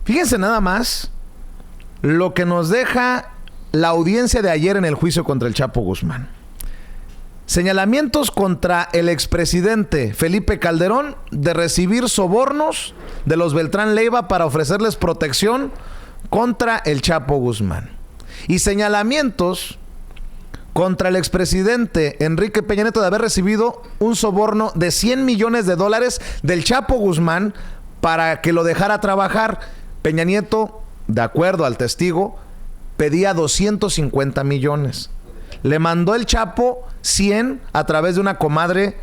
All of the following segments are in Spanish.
Fíjense nada más lo que nos deja la audiencia de ayer en el juicio contra el Chapo Guzmán. Señalamientos contra el expresidente Felipe Calderón de recibir sobornos de los Beltrán Leiva para ofrecerles protección contra el Chapo Guzmán. Y señalamientos contra el expresidente Enrique Peña Nieto de haber recibido un soborno de $100 millones del Chapo Guzmán para que lo dejara trabajar. Peña Nieto, de acuerdo al testigo, pedía 250 millones. Le mandó el Chapo 100 a través de una comadre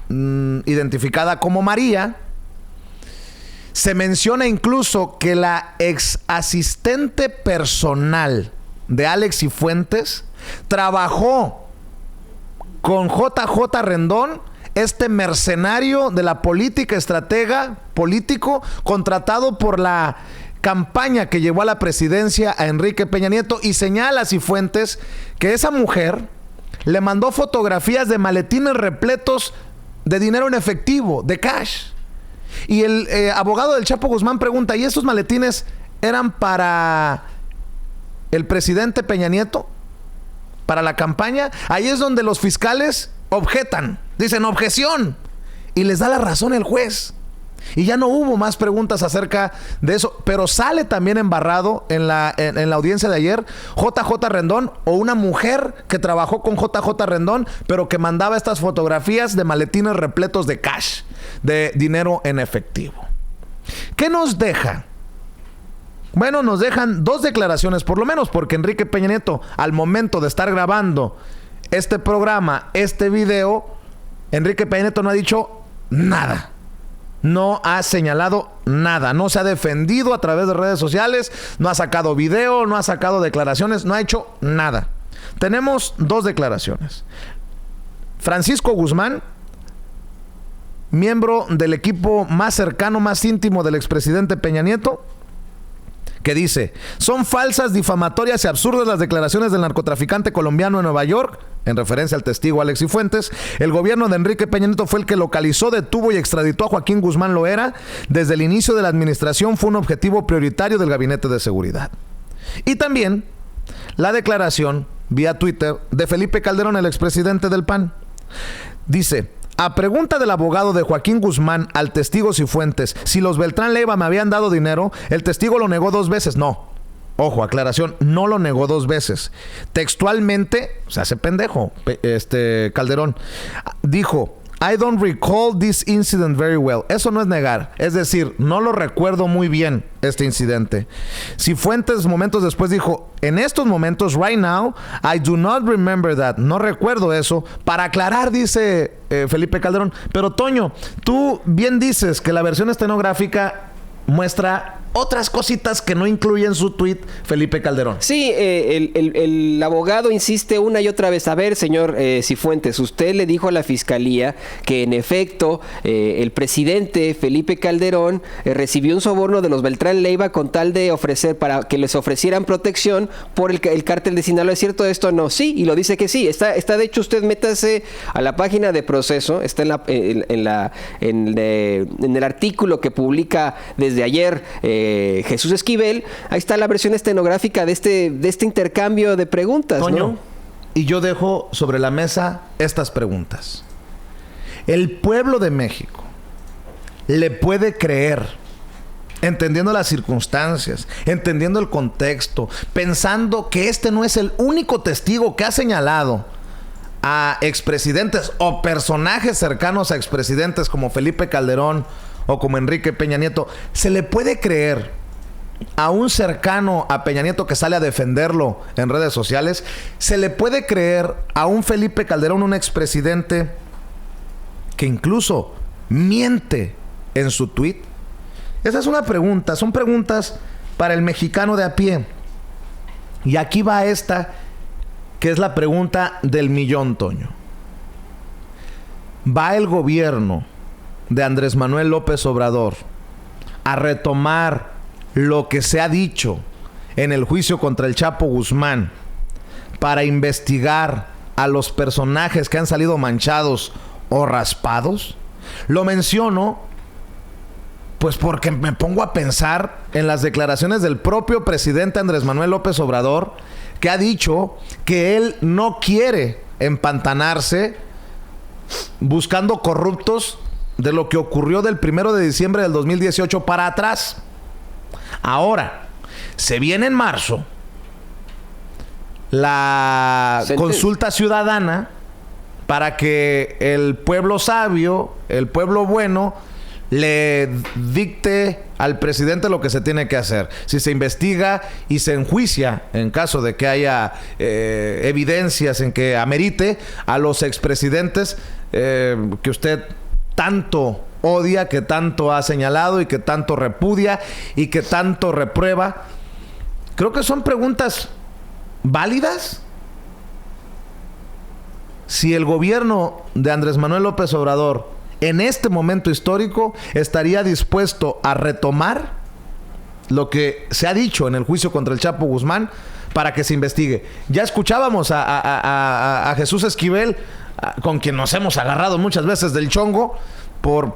identificada como María. Se menciona incluso que la ex asistente personal de Alex Cifuentes trabajó con JJ Rendón, este mercenario de la política, estratega político, contratado por la campaña que llevó a la presidencia a Enrique Peña Nieto, y señala a Cifuentes que esa mujer le mandó fotografías de maletines repletos de dinero en efectivo, de cash. Y el abogado del Chapo Guzmán pregunta, ¿y estos maletines eran para el presidente Peña Nieto? ¿Para la campaña? Ahí es donde los fiscales objetan, dicen objeción, y les da la razón el juez. Y ya no hubo más preguntas acerca de eso, pero sale también embarrado en la audiencia de ayer JJ Rendón, o una mujer que trabajó con JJ Rendón, pero que mandaba estas fotografías de maletines repletos de cash, de dinero en efectivo. ¿Qué nos deja? Bueno, nos dejan dos declaraciones por lo menos, porque Enrique Peña Nieto, al momento de estar grabando este programa, este video, Enrique Peña Nieto no ha dicho nada. No ha señalado nada, no se ha defendido a través de redes sociales, no ha sacado video, no ha sacado declaraciones, no ha hecho nada. Tenemos dos declaraciones. Francisco Guzmán, miembro del equipo más cercano, más íntimo del expresidente Peña Nieto, que dice: son falsas, difamatorias y absurdas las declaraciones del narcotraficante colombiano en Nueva York, en referencia al testigo Alex Cifuentes. El gobierno de Enrique Peña Nieto fue el que localizó, detuvo y extraditó a Joaquín Guzmán Loera. Desde el inicio de la administración fue un objetivo prioritario del Gabinete de Seguridad. Y también la declaración vía Twitter de Felipe Calderón, el expresidente del PAN. Dice: a pregunta del abogado de Joaquín Guzmán al testigo Cifuentes si los Beltrán Leiva me habían dado dinero, el testigo lo negó 2 veces. No, ojo, aclaración, no lo negó 2 veces. Textualmente, se hace pendejo, Calderón dijo: I don't recall this incident very well. Eso no es negar, es decir, no lo recuerdo muy bien este incidente. Cifuentes momentos después dijo: en estos momentos, right now, I do not remember that. No recuerdo eso. Para aclarar, dice Felipe Calderón. Pero Toño, tú bien dices que la versión estenográfica muestra otras cositas que no incluye en su tweet Felipe Calderón. Sí, el abogado insiste una y otra vez: a ver, señor Cifuentes, usted le dijo a la fiscalía que en efecto el presidente Felipe Calderón recibió un soborno de los Beltrán Leiva con tal de ofrecer, para que les ofrecieran protección por el cártel de Sinaloa. ¿Es cierto esto? No, sí, y lo dice que sí. Está de hecho, usted métase a la página de Proceso, está en el artículo que publica desde ayer Jesús Esquivel. Ahí está la versión estenográfica de este intercambio de preguntas, Toño, ¿no? Y yo dejo sobre la mesa estas preguntas. El pueblo de México le puede creer, entendiendo las circunstancias, entendiendo el contexto, pensando que este no es el único testigo que ha señalado a expresidentes o personajes cercanos a expresidentes como Felipe Calderón o como Enrique Peña Nieto. ¿Se le puede creer a un cercano a Peña Nieto que sale a defenderlo en redes sociales? ¿Se le puede creer a un Felipe Calderón, un expresidente, que incluso miente en su tuit? Esa es una pregunta. Son preguntas para el mexicano de a pie. Y aquí va esta, que es la pregunta del millón, Toño. ¿Va el gobierno de Andrés Manuel López Obrador a retomar lo que se ha dicho en el juicio contra el Chapo Guzmán para investigar a los personajes que han salido manchados o raspados? Lo menciono Pues porque me pongo a pensar en las declaraciones del propio presidente Andrés Manuel López Obrador, que ha dicho que él no quiere empantanarse buscando corruptos de lo que ocurrió del 1 de diciembre del 2018 para atrás. Ahora, se viene en marzo la consulta ciudadana para que el pueblo sabio, el pueblo bueno, le dicte al presidente lo que se tiene que hacer. Si se investiga y se enjuicia en caso de que haya evidencias en que amerite a los expresidentes que usted tanto odia, que tanto ha señalado y que tanto repudia y que tanto reprueba. Creo que son preguntas válidas. Si el gobierno de Andrés Manuel López Obrador en este momento histórico estaría dispuesto a retomar lo que se ha dicho en el juicio contra el Chapo Guzmán para que se investigue. Ya escuchábamos a Jesús Esquivel, con quien nos hemos agarrado muchas veces del chongo, por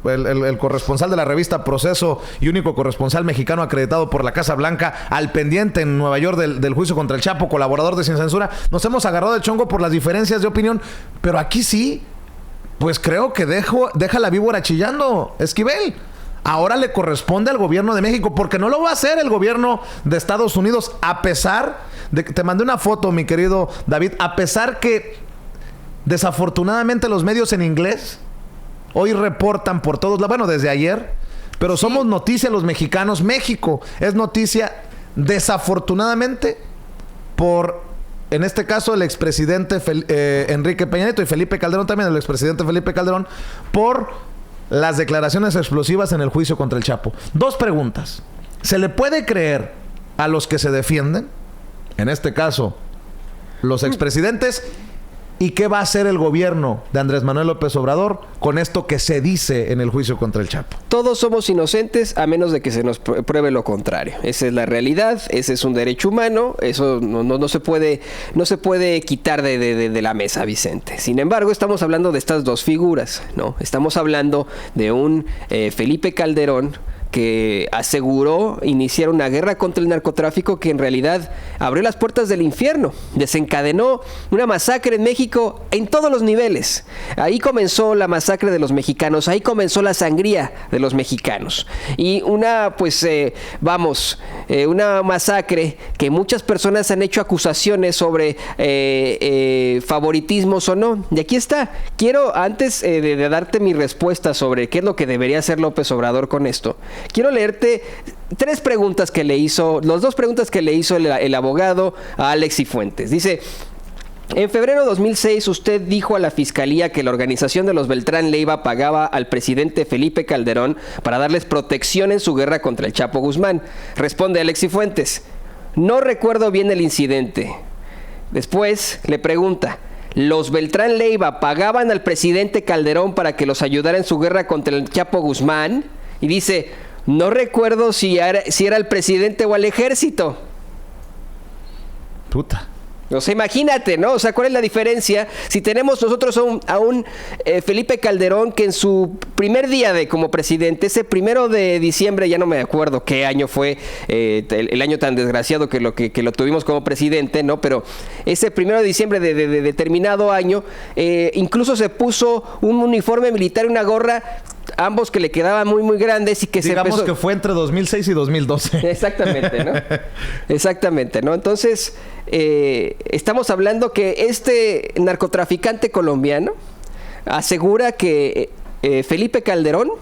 el corresponsal de la revista Proceso y único corresponsal mexicano acreditado por la Casa Blanca al pendiente en Nueva York del juicio contra el Chapo, colaborador de Sin Censura. Nos hemos agarrado del chongo por las diferencias de opinión, pero aquí sí, pues creo que deja la víbora chillando, Esquivel. Ahora le corresponde al gobierno de México, porque no lo va a hacer el gobierno de Estados Unidos, a pesar de que te mandé una foto, mi querido David, a pesar que desafortunadamente los medios en inglés hoy reportan por todos lados, bueno, desde ayer, pero somos noticia los mexicanos. México es noticia desafortunadamente por, en este caso, el expresidente Enrique Peña Nieto, y Felipe Calderón también, el expresidente Felipe Calderón, por las declaraciones explosivas en el juicio contra el Chapo. Dos preguntas. ¿Se le puede creer a los que se defienden? En este caso, los expresidentes. ¿Y qué va a hacer el gobierno de Andrés Manuel López Obrador con esto que se dice en el juicio contra el Chapo? Todos somos inocentes a menos de que se nos pruebe lo contrario. Esa es la realidad, ese es un derecho humano, eso no se puede quitar de la mesa, Vicente. Sin embargo, estamos hablando de estas dos figuras, ¿no? Estamos hablando de un Felipe Calderón que aseguró iniciar una guerra contra el narcotráfico que en realidad abrió las puertas del infierno, desencadenó una masacre en México en todos los niveles. Ahí comenzó la masacre de los mexicanos, ahí comenzó la sangría de los mexicanos. Y una masacre que muchas personas han hecho acusaciones sobre favoritismos o no. Y aquí está. Quiero, antes de darte mi respuesta sobre qué es lo que debería hacer López Obrador con esto, quiero leerte las dos preguntas que le hizo el abogado a Alex Cifuentes. Dice: en febrero de 2006 usted dijo a la fiscalía que la organización de los Beltrán Leiva pagaba al presidente Felipe Calderón para darles protección en su guerra contra el Chapo Guzmán. Responde Alex Cifuentes: no recuerdo bien el incidente. Después le pregunta: ¿los Beltrán Leiva pagaban al presidente Calderón para que los ayudara en su guerra contra el Chapo Guzmán? Y dice: no recuerdo si era el presidente o el ejército. Puta. O sea, imagínate, ¿no? O sea, ¿cuál es la diferencia? Si tenemos nosotros a un Felipe Calderón que en su primer día como presidente, ese 1 de diciembre, ya no me acuerdo qué año fue, el año tan desgraciado que lo tuvimos como presidente, ¿no? Pero ese 1 de diciembre de determinado año, incluso se puso un uniforme militar y una gorra, ambos que le quedaban muy, muy grandes y que digamos que fue entre 2006 y 2012. Exactamente, ¿no? Exactamente, ¿no? Entonces, estamos hablando que este narcotraficante colombiano asegura que Felipe Calderón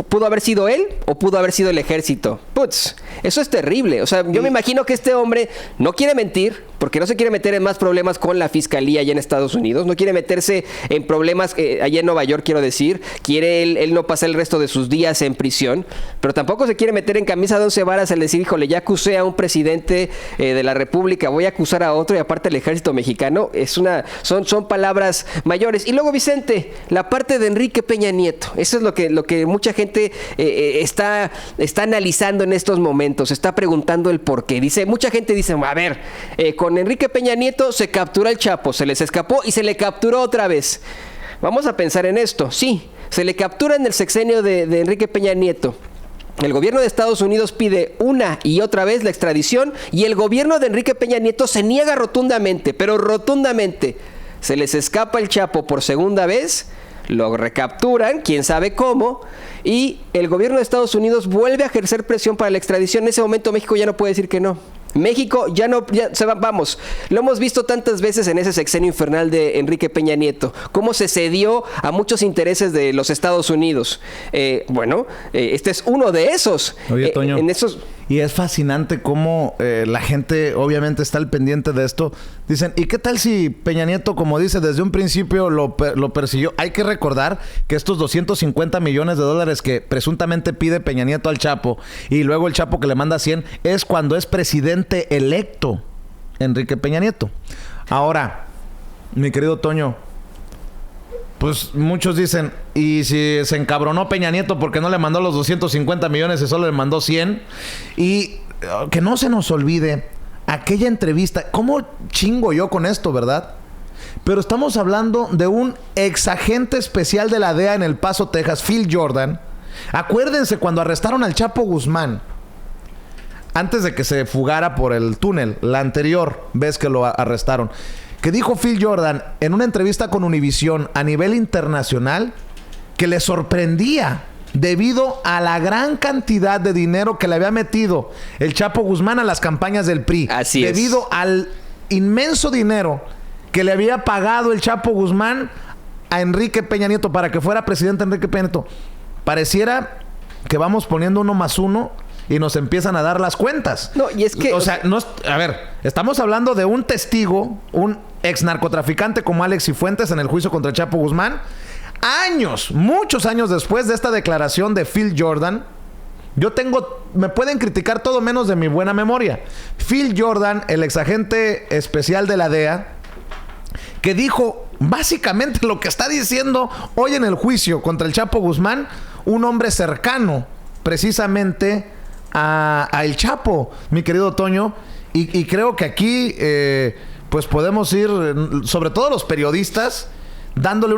pudo haber sido él o pudo haber sido el ejército. Putz, eso es terrible. O sea, yo me imagino que este hombre no quiere mentir, porque no se quiere meter en más problemas con la fiscalía allá en Estados Unidos, no quiere meterse en problemas allá en Nueva York, quiero decir, quiere él no pasar el resto de sus días en prisión, pero tampoco se quiere meter en camisa de 11 varas al decir, híjole, ya acusé a un presidente de la República, voy a acusar a otro, y aparte el ejército mexicano, son palabras mayores. Y luego, Vicente, la parte de Enrique Peña Nieto, eso es lo que mucha gente está analizando en estos momentos, está preguntando el por qué. Mucha gente dice, a ver, con Enrique Peña Nieto se captura el Chapo, se les escapó y se le capturó otra vez. Vamos a pensar en esto. Sí, Se le captura en el sexenio de Enrique Peña Nieto. El gobierno de Estados Unidos pide una y otra vez la extradición y el gobierno de Enrique Peña Nieto se niega rotundamente, pero rotundamente. Se les escapa el Chapo por segunda vez, lo recapturan, quién sabe cómo, y el gobierno de Estados Unidos vuelve a ejercer presión para la extradición. En ese momento México ya no puede decir que no. México ya no, vamos, lo hemos visto tantas veces en ese sexenio infernal de Enrique Peña Nieto, cómo se cedió a muchos intereses de los Estados Unidos. Este es uno de esos. Oye, Toño, y es fascinante cómo la gente obviamente está al pendiente de esto. Dicen, ¿y qué tal si Peña Nieto, como dice, desde un principio lo persiguió? Hay que recordar que estos 250 millones de dólares que presuntamente pide Peña Nieto al Chapo y luego el Chapo que le manda 100 es cuando es presidente electo Enrique Peña Nieto. Ahora, mi querido Toño, pues muchos dicen, ¿y si se encabronó Peña Nieto porque no le mandó los 250 millones y solo le mandó 100? Y que no se nos olvide aquella entrevista. ¿Cómo chingo yo con esto, verdad? Pero estamos hablando de un exagente especial de la DEA en El Paso, Texas, Phil Jordan. Acuérdense cuando arrestaron al Chapo Guzmán, antes de que se fugara por el túnel, la anterior vez que lo arrestaron, que dijo Phil Jordan en una entrevista con Univisión a nivel internacional que le sorprendía debido a la gran cantidad de dinero que le había metido el Chapo Guzmán a las campañas del PRI. Así es. Debido al inmenso dinero que le había pagado el Chapo Guzmán a Enrique Peña Nieto para que fuera presidente Enrique Peña Nieto. Pareciera que vamos poniendo 1 más 1 y nos empiezan a dar las cuentas. No, y es que... a ver, estamos hablando de un testigo, un ex narcotraficante como Alex Cifuentes en el juicio contra el Chapo Guzmán. Muchos años después de esta declaración de Phil Jordan, me pueden criticar todo menos de mi buena memoria. Phil Jordan, el exagente especial de la DEA, que dijo básicamente lo que está diciendo hoy en el juicio contra el Chapo Guzmán, un hombre cercano precisamente a El Chapo, mi querido Toño, y creo que aquí pues podemos ir, sobre todo los periodistas, dándole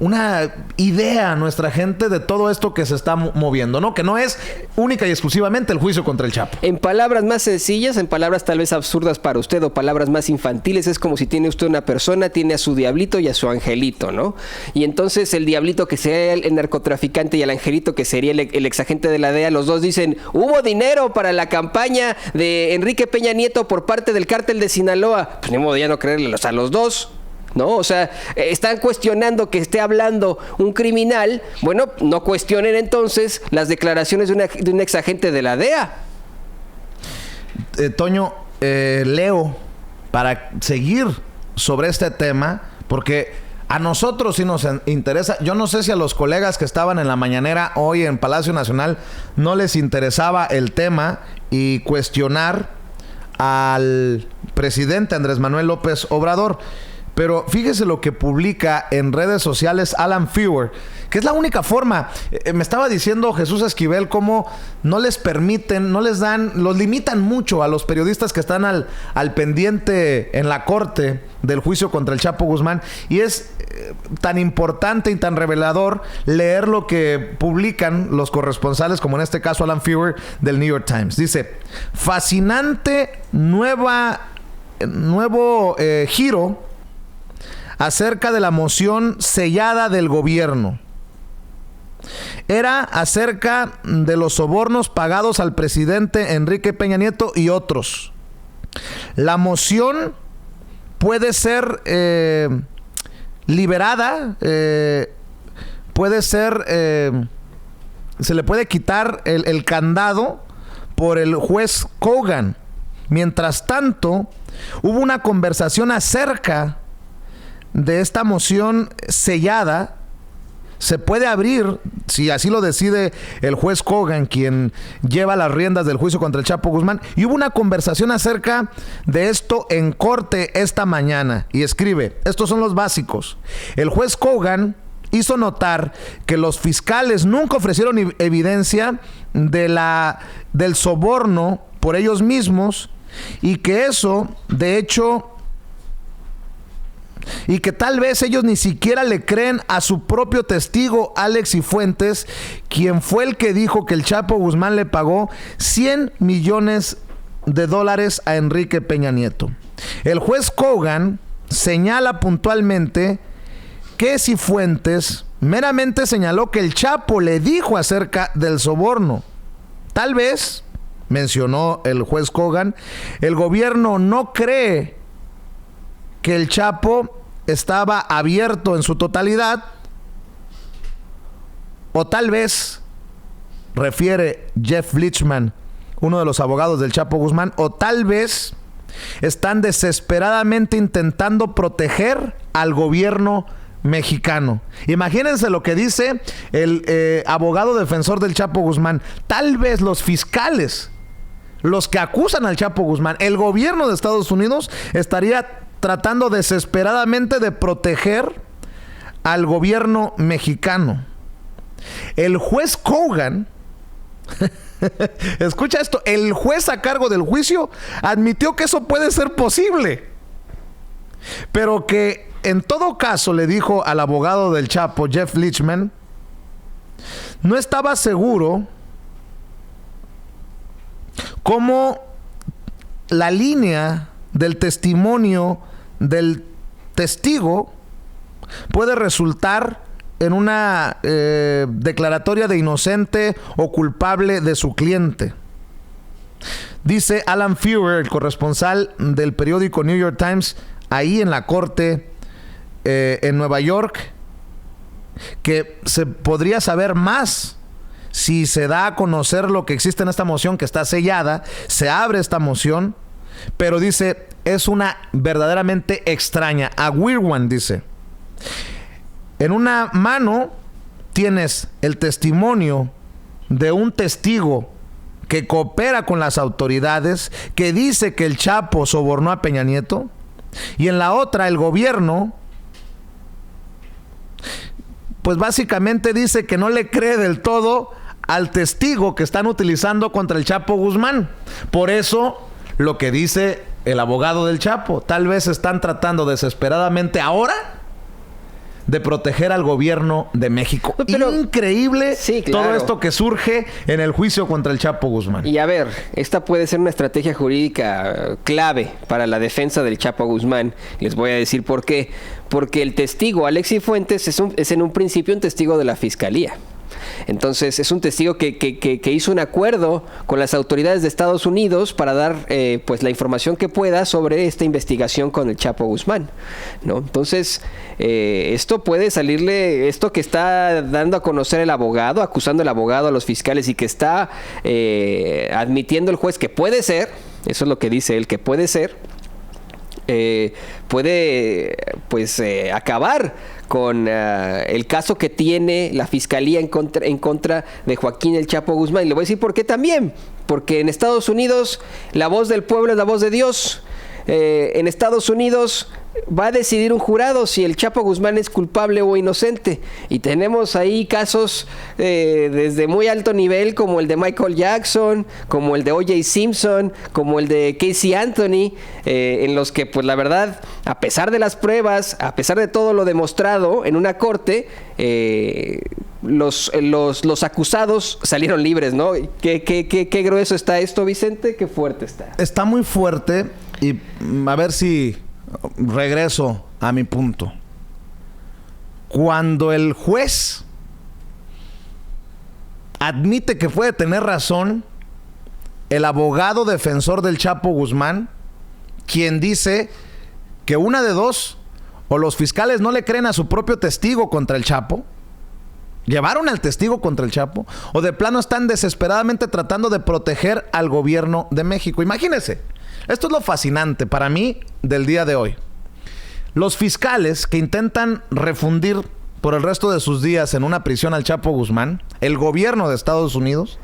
una idea a nuestra gente de todo esto que se está moviendo, ¿no? Que no es única y exclusivamente el juicio contra el Chapo. En palabras más sencillas, en palabras tal vez absurdas para usted o palabras más infantiles, es como si tiene usted una persona, tiene a su diablito y a su angelito, ¿no? Y entonces el diablito que sería el narcotraficante y el angelito que sería el exagente de la DEA, los dos dicen, hubo dinero para la campaña de Enrique Peña Nieto por parte del cártel de Sinaloa. Pues ni modo ya no creerles a los dos, ¿no? O sea, están cuestionando que esté hablando un criminal. Bueno, no cuestionen entonces las declaraciones de un exagente de la DEA. Toño, leo para seguir sobre este tema, porque a nosotros sí nos interesa. Yo no sé si a los colegas que estaban en la mañanera hoy en Palacio Nacional no les interesaba el tema y cuestionar al presidente Andrés Manuel López Obrador. Pero fíjese lo que publica en redes sociales Alan Feuer, que es la única forma. Me estaba diciendo Jesús Esquivel cómo no les permiten, los limitan mucho a los periodistas que están al pendiente en la corte del juicio contra el Chapo Guzmán. Y es tan importante y tan revelador leer lo que publican los corresponsales, como en este caso Alan Feuer del New York Times. Dice, fascinante nuevo giro acerca de la moción sellada del gobierno. Era acerca de los sobornos pagados al presidente Enrique Peña Nieto y otros. La moción puede ser liberada, puede ser, se le puede quitar el candado por el juez Kogan. Mientras tanto, hubo una conversación acerca de esta moción sellada. Se puede abrir, si así lo decide el juez Kogan, quien lleva las riendas del juicio contra el Chapo Guzmán. Y hubo una conversación acerca de esto en corte esta mañana. Y escribe, estos son los básicos. El juez Kogan hizo notar que los fiscales nunca ofrecieron evidencia del soborno por ellos mismos y que eso, de hecho, y que tal vez ellos ni siquiera le creen a su propio testigo, Alex Cifuentes, quien fue el que dijo que el Chapo Guzmán le pagó $100 millones a Enrique Peña Nieto. El juez Kogan señala puntualmente que Cifuentes meramente señaló que el Chapo le dijo acerca del soborno. Tal vez, mencionó el juez Kogan, el gobierno no cree que el Chapo estaba abierto en su totalidad, o tal vez, refiere Jeff Lichman, uno de los abogados del Chapo Guzmán, o tal vez están desesperadamente intentando proteger al gobierno mexicano. Imagínense lo que dice el abogado defensor del Chapo Guzmán. Tal vez los fiscales, los que acusan al Chapo Guzmán, el gobierno de Estados Unidos estaría tratando desesperadamente de proteger al gobierno mexicano. El juez Kogan escucha esto, el juez a cargo del juicio admitió que eso puede ser posible, pero que en todo caso, le dijo al abogado del Chapo, Jeff Lichman, no estaba seguro cómo la línea del testimonio del testigo puede resultar en una declaratoria de inocente o culpable de su cliente. Dice Alan Feuer, el corresponsal del periódico New York Times, ahí en la corte en Nueva York, que se podría saber más si se da a conocer lo que existe en esta moción, que está sellada, se abre esta moción, pero dice, es una verdaderamente extraña, a weird one, dice. En una mano tienes el testimonio de un testigo que coopera con las autoridades, que dice que el Chapo sobornó a Peña Nieto, y en la otra el gobierno pues básicamente dice que no le cree del todo al testigo que están utilizando contra el Chapo Guzmán. Por eso lo que dice el abogado del Chapo, tal vez están tratando desesperadamente ahora de proteger al gobierno de México. Pero, increíble, sí, claro, todo esto que surge en el juicio contra el Chapo Guzmán. Y a ver, esta puede ser una estrategia jurídica clave para la defensa del Chapo Guzmán. Les voy a decir por qué. Porque el testigo, Alex Cifuentes, es en un principio un testigo de la Fiscalía. Entonces es un testigo que hizo un acuerdo con las autoridades de Estados Unidos para dar pues la información que pueda sobre esta investigación con el Chapo Guzmán, ¿no? Entonces esto puede salirle, esto que está dando a conocer el abogado, acusando el abogado a los fiscales y que está admitiendo el juez que puede ser, eso es lo que dice él, que puede ser, puede pues acabar con el caso que tiene la Fiscalía en contra de Joaquín el Chapo Guzmán. Y le voy a decir por qué también. Porque en Estados Unidos la voz del pueblo es la voz de Dios. En Estados Unidos va a decidir un jurado si el Chapo Guzmán es culpable o inocente. Y tenemos ahí casos desde muy alto nivel, como el de Michael Jackson, como el de O.J. Simpson, como el de Casey Anthony, en los que, pues la verdad, a pesar de las pruebas, a pesar de todo lo demostrado en una corte, los acusados salieron libres, ¿no? ¿Qué grueso está esto, Vicente? Qué fuerte está. Está muy fuerte y a ver si regreso a mi punto. Cuando el juez admite que puede tener razón, el abogado defensor del Chapo Guzmán, quien dice que una de dos, o los fiscales no le creen a su propio testigo contra el Chapo, llevaron al testigo contra el Chapo, o de plano están desesperadamente tratando de proteger al gobierno de México. Imagínense, esto es lo fascinante para mí del día de hoy. Los fiscales que intentan refundir por el resto de sus días en una prisión al Chapo Guzmán, el gobierno de Estados Unidos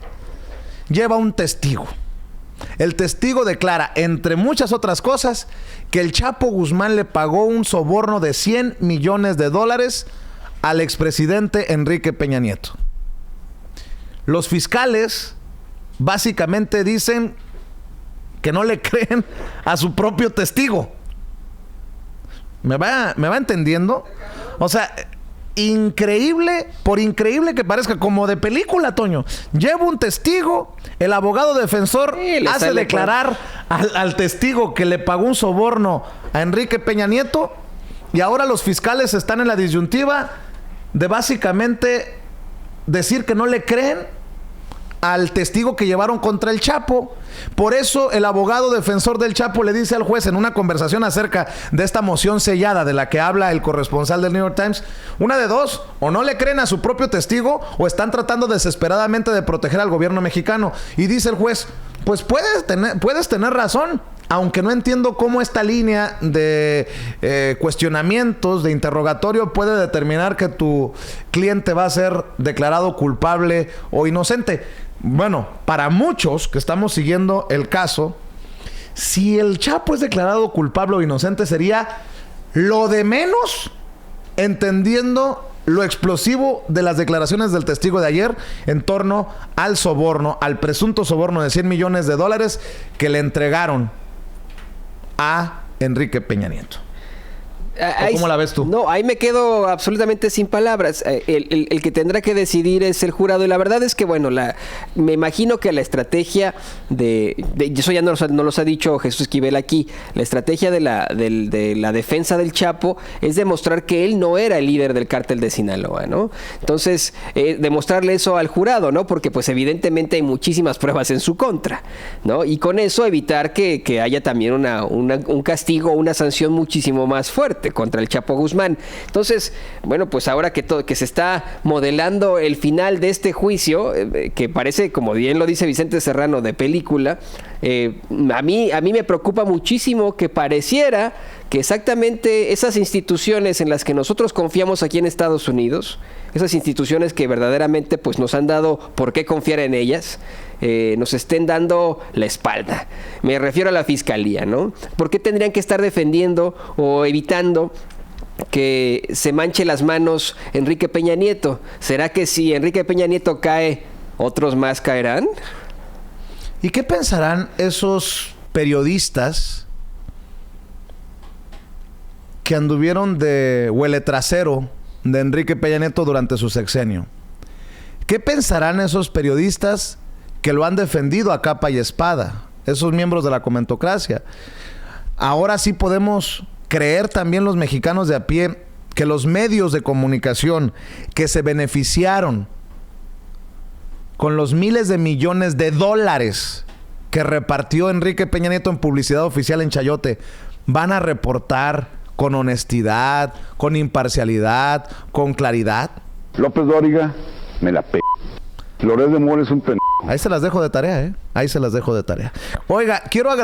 lleva un testigo. El testigo declara, entre muchas otras cosas, que el Chapo Guzmán le pagó un soborno de $100 millones al expresidente Enrique Peña Nieto. Los fiscales básicamente dicen que no le creen a su propio testigo. ¿Me va entendiendo? O sea, increíble, por increíble que parezca, como de película, Toño. Lleva un testigo, el abogado defensor hace declarar al testigo que le pagó un soborno a Enrique Peña Nieto, y ahora los fiscales están en la disyuntiva de básicamente decir que no le creen al testigo que llevaron contra el Chapo. Por eso el abogado defensor del Chapo le dice al juez en una conversación acerca de esta moción sellada de la que habla el corresponsal del New York Times, una de dos: o no le creen a su propio testigo o están tratando desesperadamente de proteger al gobierno mexicano. Y dice el juez, pues puedes tener razón, aunque no entiendo cómo esta línea de cuestionamientos, de interrogatorio, puede determinar que tu cliente va a ser declarado culpable o inocente. Bueno, para muchos que estamos siguiendo el caso, si el Chapo es declarado culpable o inocente, sería lo de menos, entendiendo lo explosivo de las declaraciones del testigo de ayer en torno al soborno, al presunto soborno de $100 millones que le entregaron a Enrique Peña Nieto. ¿Cómo la ves tú? No, ahí me quedo absolutamente sin palabras. El que tendrá que decidir es el jurado. Y la verdad es que, bueno, me imagino que la estrategia eso ya no los ha dicho Jesús Esquivel aquí. La estrategia de la defensa del Chapo es demostrar que él no era el líder del cártel de Sinaloa, ¿no? Entonces, demostrarle eso al jurado, ¿no? Porque, pues, evidentemente hay muchísimas pruebas en su contra, ¿no? Y con eso evitar que haya también un castigo, una sanción muchísimo más fuerte contra el Chapo Guzmán. Entonces, bueno, pues ahora que se está modelando el final de este juicio, que parece, como bien lo dice Vicente Serrano, de película, a mí me preocupa muchísimo que pareciera que exactamente esas instituciones en las que nosotros confiamos aquí en Estados Unidos, esas instituciones que verdaderamente pues nos han dado por qué confiar en ellas, nos estén dando la espalda. Me refiero a la fiscalía, ¿no? ¿Por qué tendrían que estar defendiendo o evitando que se manche las manos Enrique Peña Nieto? ¿Será que si Enrique Peña Nieto cae, otros más caerán? ¿Y qué pensarán esos periodistas que anduvieron de huele trasero de Enrique Peña Nieto durante su sexenio? ¿Qué pensarán esos periodistas que lo han defendido a capa y espada? Esos miembros de la comentocracia. Ahora sí podemos creer también los mexicanos de a pie que los medios de comunicación que se beneficiaron con los miles de millones de dólares que repartió Enrique Peña Nieto en publicidad oficial en Chayote van a reportar con honestidad, con imparcialidad, con claridad. López Dóriga me la p***. Loret de Mola es un pendejo. Ahí se las dejo de tarea, Ahí se las dejo de tarea. Oiga, quiero agradecer